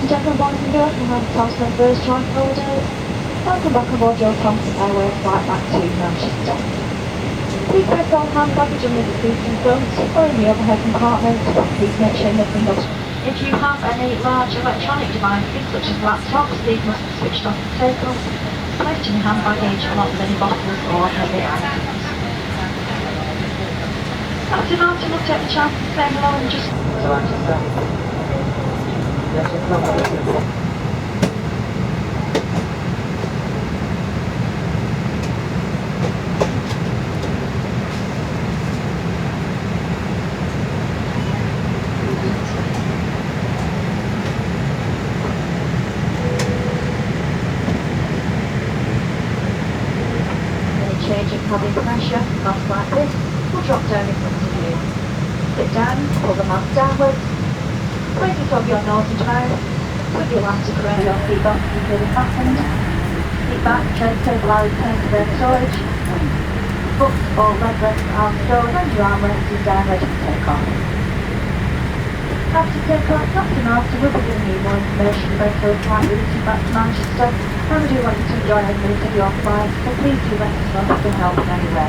and gentlemen, boys and girls, we have Thomson first choice holidays. Welcome back aboard your Thomson Airways flight back to Manchester. Please place all hand baggage under the seats in front or in the overhead compartment. Please make sure nothing goes. If you have any large electronic devices such as laptops, these must be switched off at takeoff, placed in your hand baggage along with any bottles or heavy items. After mounting, we'll take the chance to say hello and just... change of cabin pressure, mask like this, will drop down in front of you. Sit down, pull the mask downwards, place it over your nose and mouth, put your elastic around your seat box securely fastened, seat back, tray table alley paint to their storage, books or leg rest arm stowed and your armrest is down ready to take off. After takeoff, Dr. Master will be giving you more information about your flight route back to Manchester, and we do want you to enjoy every minute of your flight, so please do let us know if we can help in any way.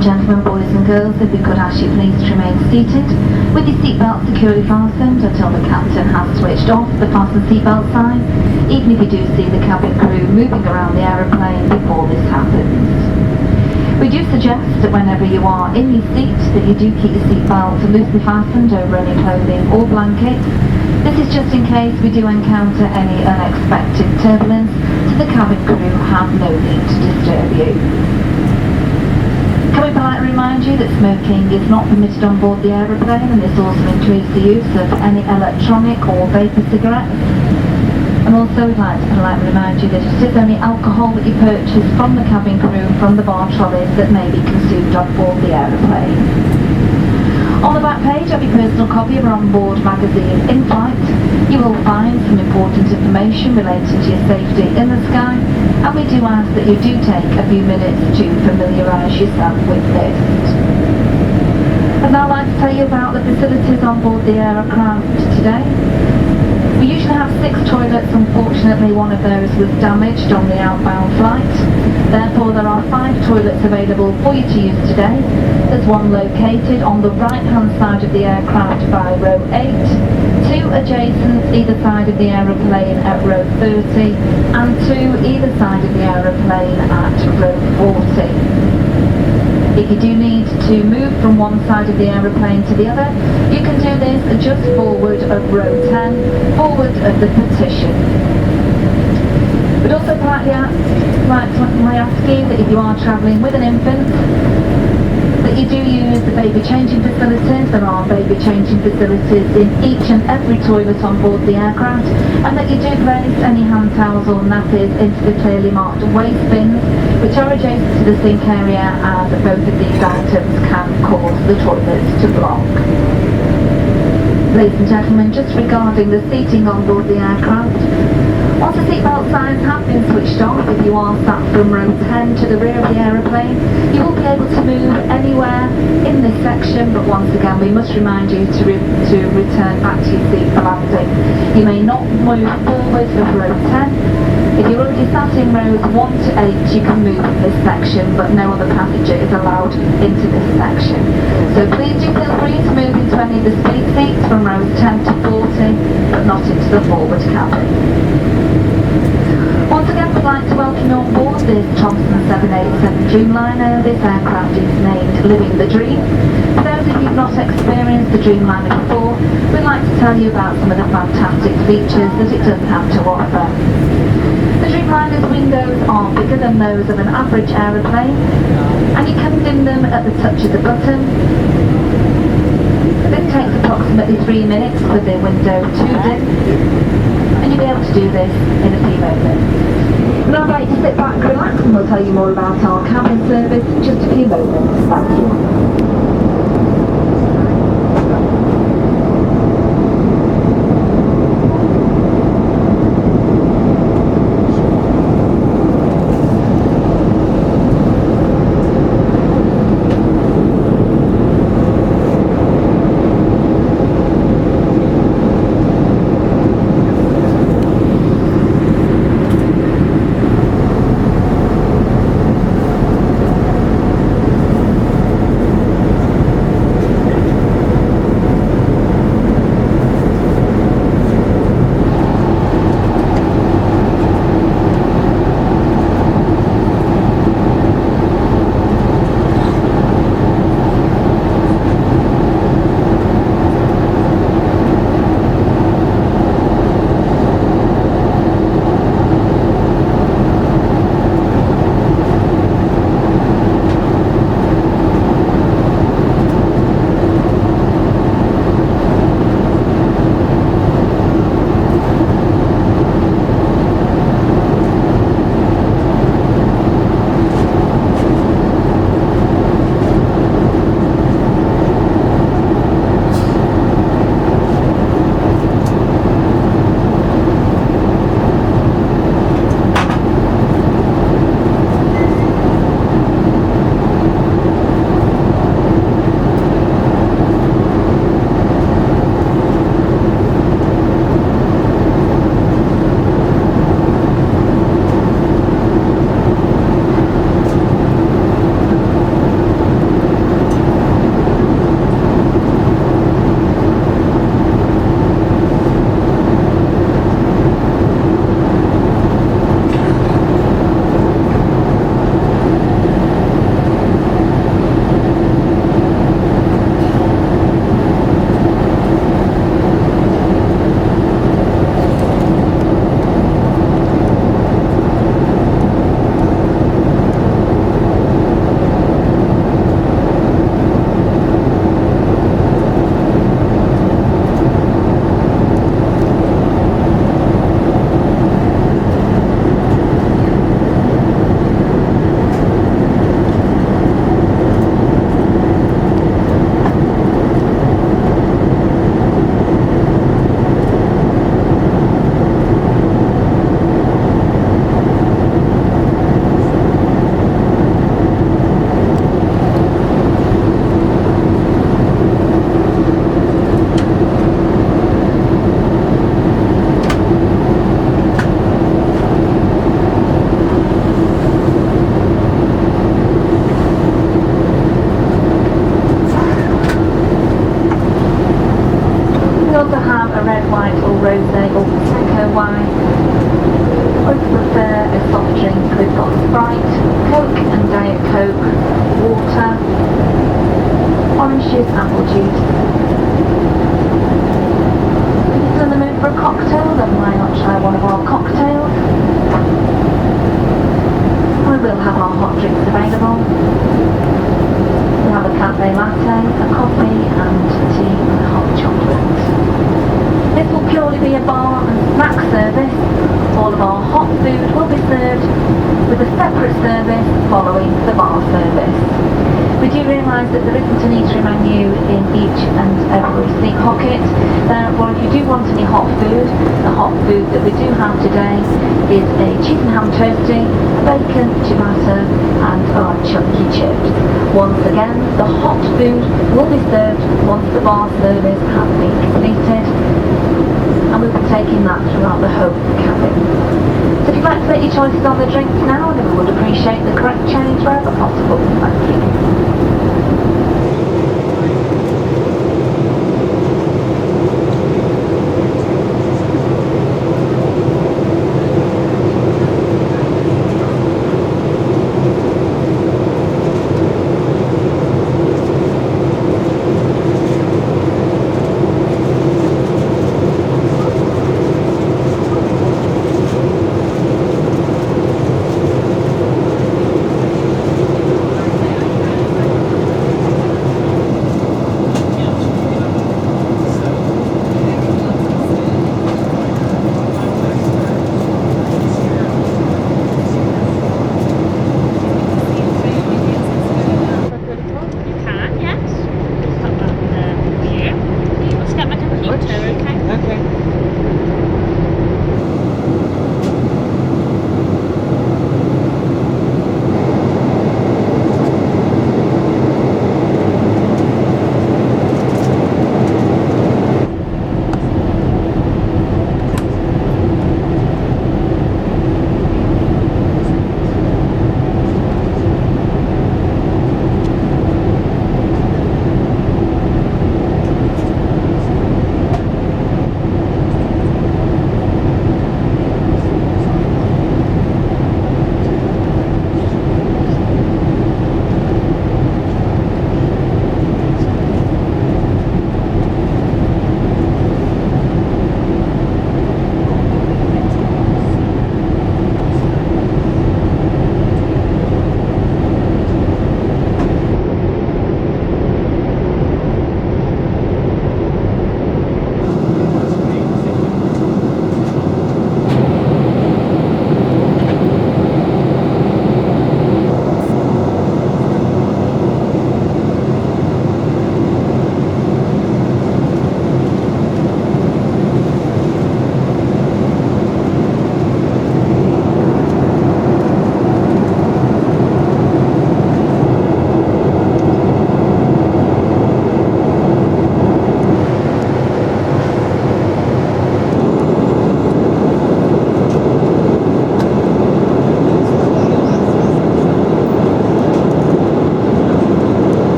and gentlemen, boys and girls, if we could ask you please to remain seated with your seatbelt securely fastened until the captain has switched off the fasten seatbelt sign, even if you do see the cabin crew moving around the aeroplane before this happens. We do suggest that whenever you are in your seat that you do keep your seatbelt loosely fastened over any clothing or blankets. This is just in case we do encounter any unexpected turbulence, so the cabin crew have no need to disturb you. Can we politely remind you that smoking is not permitted on board the aeroplane, and this also includes the use of any electronic or vapor cigarettes. And also we'd like to politely remind you that it is only alcohol that you purchase from the cabin crew from the bar trolleys that may be consumed on board the aeroplane. On the back page of your personal copy of our onboard magazine In Flight, you will find some important information relating to your safety in the sky, and we do ask that you do take a few minutes to familiarise yourself with this. I'd now like to tell you about the facilities on board the aircraft today. We usually have 6 toilets. Unfortunately, one of those was damaged on the outbound flight. Therefore, there are 5 toilets available for you to use today. There's one located on the right-hand side of the aircraft by row 8, 2 adjacent either side of the aeroplane at row 30, and 2 either side of the aeroplane at row 40. If you do need to move from one side of the aeroplane to the other, you can do this just forward of row 10, forward of the partition. We'd also politely ask you that if you are travelling with an infant, that you do use the baby changing facilities. There are baby changing facilities in each and every toilet on board the aircraft, and that you do place any hand towels or nappies into the clearly marked waste bins, which are adjacent to the sink area, as both of these items can cause the toilets to block. Ladies and gentlemen, just regarding the seating on board the aircraft, once the seatbelt signs have been switched off, if you are sat from row 10 to the rear of the aeroplane, you will be able to move anywhere in this section, but once again we must remind you to return back to your seat for landing. You may not move forward of row 10. If you're already sat in rows 1 to 8, you can move in this section, but no other passenger is allowed into this section. So please do feel free to move into any of the speed seats from rows 10 to 40, but not into the forward cabin. Once again, we'd like to welcome you on board this Thomson 787 Dreamliner. This aircraft is named Living the Dream. For those of you who've not experienced the Dreamliner before, we'd like to tell you about some of the fantastic features that it does have to offer. The Dreamliner's windows are bigger than those of an average aeroplane, and you can dim them at the touch of the button. This takes approximately 3 minutes for the window to dim, and you'll be able to do this in a few moments. Now I'd like you to sit back, relax, and we'll tell you more about our cabin service in just a few moments. Thank you. apple juice. If you're in the mood for a cocktail, then why not try one of our cocktails? We will have our hot drinks available. We have a cafe latte, a coffee and tea and hot chocolate. This will purely be a bar and snack service. All of our hot food will be served with a separate service following the bar service. We do realise that there isn't an eatery menu in each and every seat pocket. Therefore, if you do want any hot food, the hot food that we do have today is a cheese and ham toastie, bacon, ciabatta and our chunky chips. Once again, the hot food will be served once the bar service has been completed, and we'll be taking that throughout the whole cabin. So if you'd like to make your choices on the drinks now, then we would appreciate the correct change wherever possible. Thank you.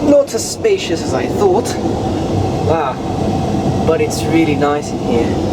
Not as spacious as I thought, but it's really nice in here.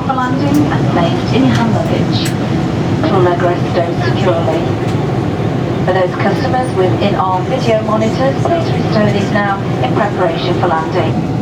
for landing and placed in your hand luggage. Your leg rest stowed securely. For those customers with in-arm video monitors, please restow these now in preparation for landing.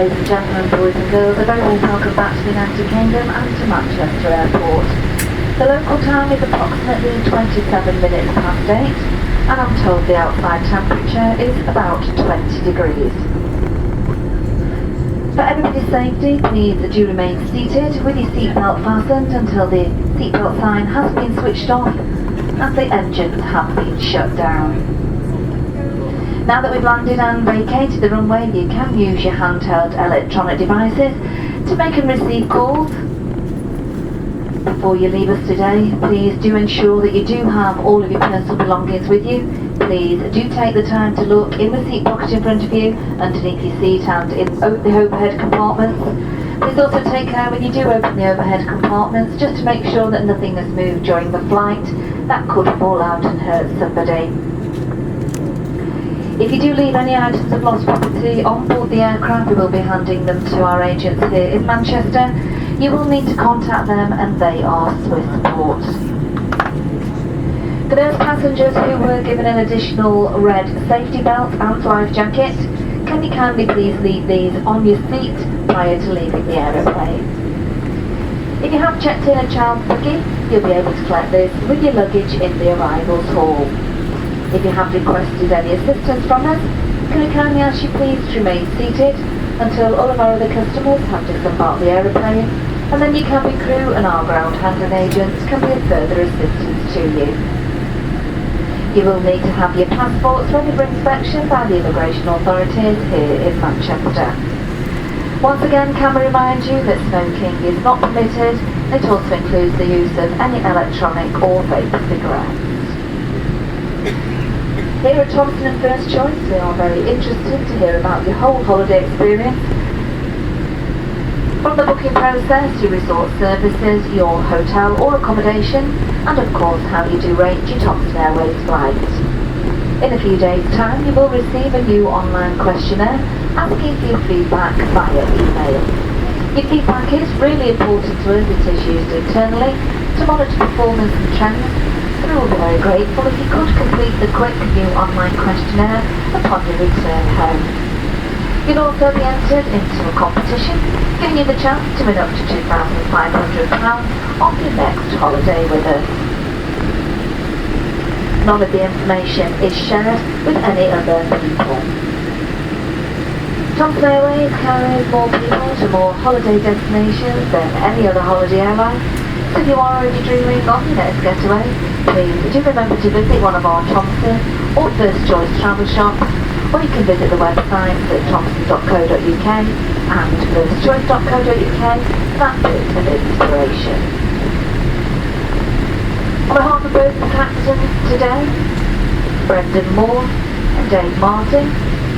Ladies and gentlemen, boys and girls, a very warm welcome back to the United Kingdom and to Manchester Airport. The local time is approximately 27 minutes past 8, and I'm told the outside temperature is about 20 degrees. For everybody's safety, please do remain seated with your seatbelt fastened until the seatbelt sign has been switched off and the engines have been shut down. Now that we've landed and vacated the runway, you can use your handheld electronic devices to make and receive calls. Before you leave us today, please do ensure that you do have all of your personal belongings with you. Please do take the time to look in the seat pocket in front of you, underneath your seat and in the overhead compartments. Please also take care when you do open the overhead compartments just to make sure that nothing has moved during the flight that could fall out and hurt somebody. If you do leave any items of lost property on board the aircraft, we will be handing them to our agents here in Manchester. You will need to contact them and they are Swissport. For those passengers who were given an additional red safety belt and life jacket, can you kindly please leave these on your seat prior to leaving the aeroplane? If you have checked in a child's buggy, you'll be able to collect this with your luggage in the arrivals hall. If you have requested any assistance from us, can we kindly ask you please to remain seated until all of our other customers have disembarked the aeroplane, and then your cabin crew and our ground handling agents can be of further assistance to you. You will need to have your passports ready for inspection by the immigration authorities here in Manchester. Once again, can we remind you that smoking is not permitted. It also includes the use of any electronic or vapor cigarettes. Here at Thomson and First Choice, we are very interested to hear about your whole holiday experience. From the booking process, your resort services, your hotel or accommodation, and of course how you do rate your Thomson Airways flight. In a few days' time, you will receive a new online questionnaire asking for your feedback via email. Your feedback is really important to us. It is used internally to monitor performance and trends. We will be very grateful if you could complete the quick new online questionnaire upon your return home. You'll also be entered into a competition, giving you the chance to win up to £2,500 on your next holiday with us. None of the information is shared with any other people. Thomson Airways carries more people to more holiday destinations than any other holiday airline. So if you are already dreaming of your next getaway, please do remember to visit one of our Thomson or First Choice travel shops, or you can visit the websites at thomson.co.uk and firstchoice.co.uk for that bit of inspiration. On behalf of both the captains today, Brendan Moore and Dave Martin,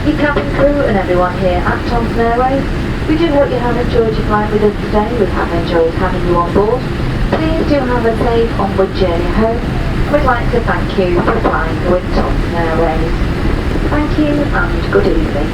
your cabin crew and everyone here at Thomson Airways, we do hope you have enjoyed your flight with us today. We have enjoyed having you on board. Please do have a safe onward journey home. We'd like to thank you for flying with Thomson Airways. Thank you and good evening.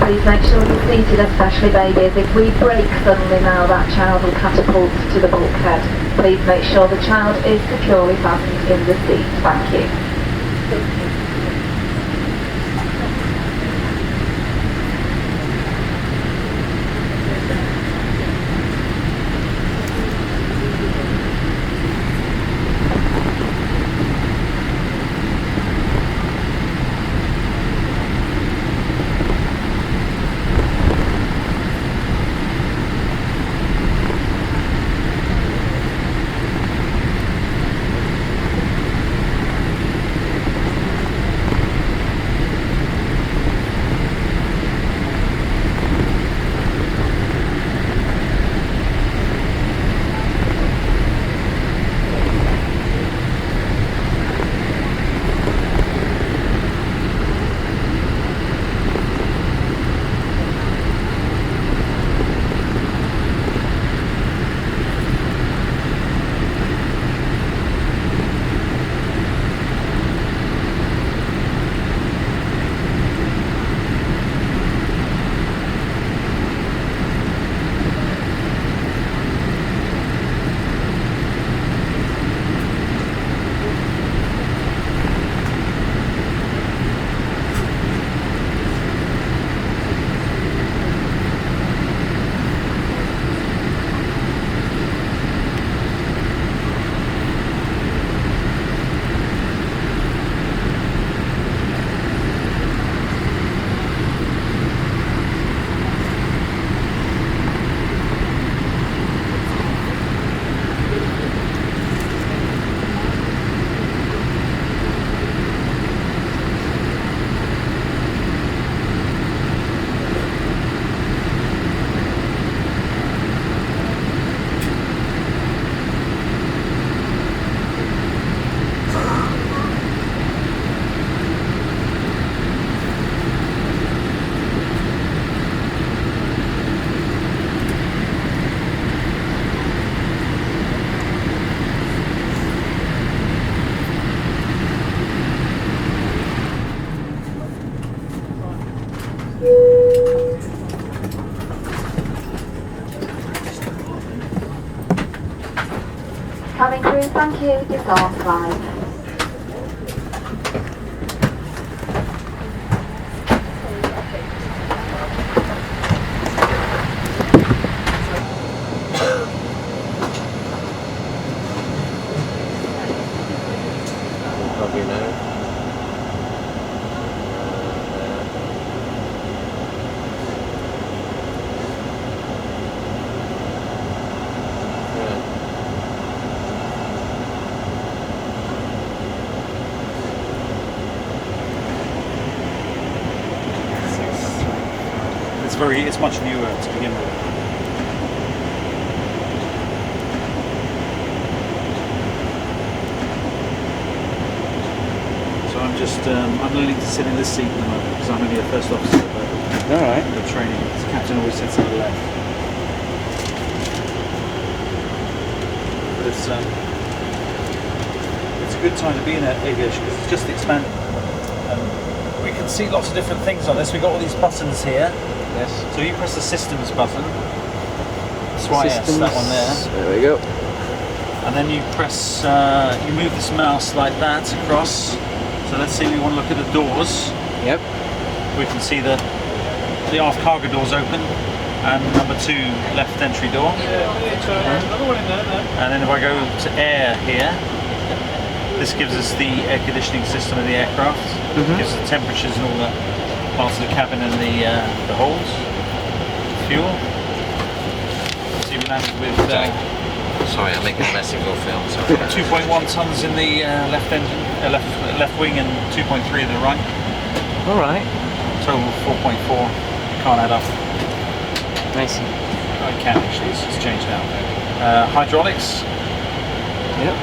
Please make sure you're seated, especially babies. If we brake suddenly now, that child will catapult to the bulkhead. Please make sure the child is securely fastened in the seat. Thank you. Coming through, thank you, disarm 5. Probably no. It's much newer to begin with. So I'm learning to sit in this seat at the moment because I'm only a first officer, but Alright. the training, the captain always sits on the left. But it's a good time to be in aviation because it's just expanded. We can see lots of different things on this. We've got all these buttons here. Yes. So you press the systems button. Systems. That one there. There we go. And then you press, you move this mouse like that across. So let's say we want to look at the doors. Yep. We can see the aft cargo doors open and number 2 left entry door. And then if I go to air here, this gives us the air conditioning system of the aircraft. Gives us the temperatures and all the parts of the cabin and the holds. Fuel. See, we landed with Sorry, I'm making a mess of your film. Sorry. 2.1 tons in the left engine, left wing, and 2.3 in the right. Alright. Total 4.4. Can't add up. I see. Oh, it can actually. It's changed now. Hydraulics. Yep.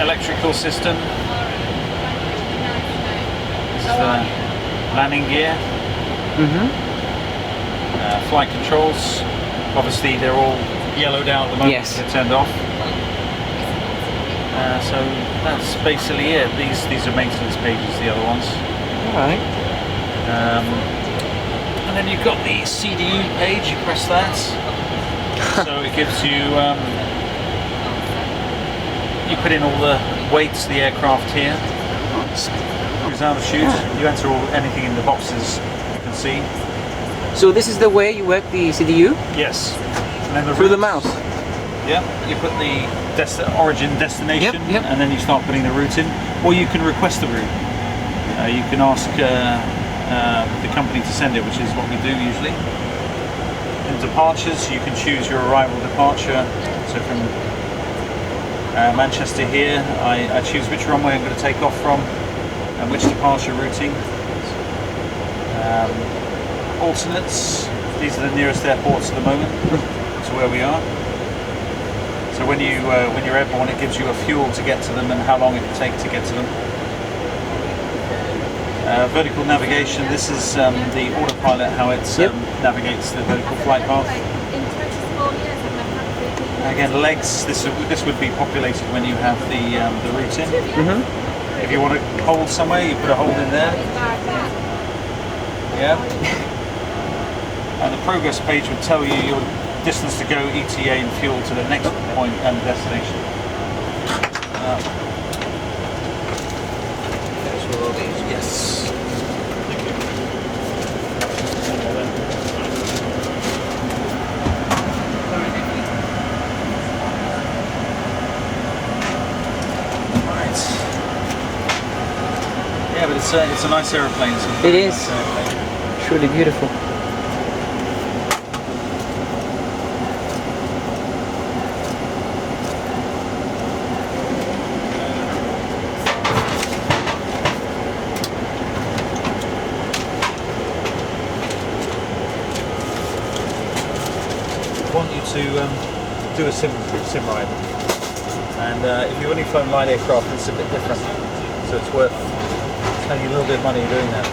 Electrical system. This is the landing gear. Flight controls. Obviously, they're all yellowed out at the moment. Yes. They're turned off. So that's basically it. These are maintenance pages. The other ones. Alright. And then you've got the CDU page. You press that. So it gives you. You put in all the weights of the aircraft here. Cruise altitude. You enter anything in the boxes you can see. So this is the way you work the CDU? Yes. And then Through the routes. mouse? Yeah. You put the origin destination, Yep. and then you start putting the route in. Or you can request the route. You can ask the company to send it, which is what we do usually. In departures, you can choose your arrival departure. So from Manchester here, I choose which runway I'm going to take off from and which departure routing. Alternates, these are the nearest airports at the moment to where we are. So when you're airborne, it gives you a fuel to get to them and how long it will take to get to them. Vertical navigation, this is the autopilot, how it navigates the vertical flight path. Again, legs, this would be populated when you have the route in. If you want to hold somewhere, you put a hold in there. Yeah. And the progress page would tell you your distance to go, ETA and fuel to the next point and destination. Yes. Thank you. Right. Yeah, but it's a nice aeroplane. It is. It's really beautiful. Want you to do a sim ride, and if you've only flown light aircraft, it's a bit different, so it's worth spending a little bit of money doing that.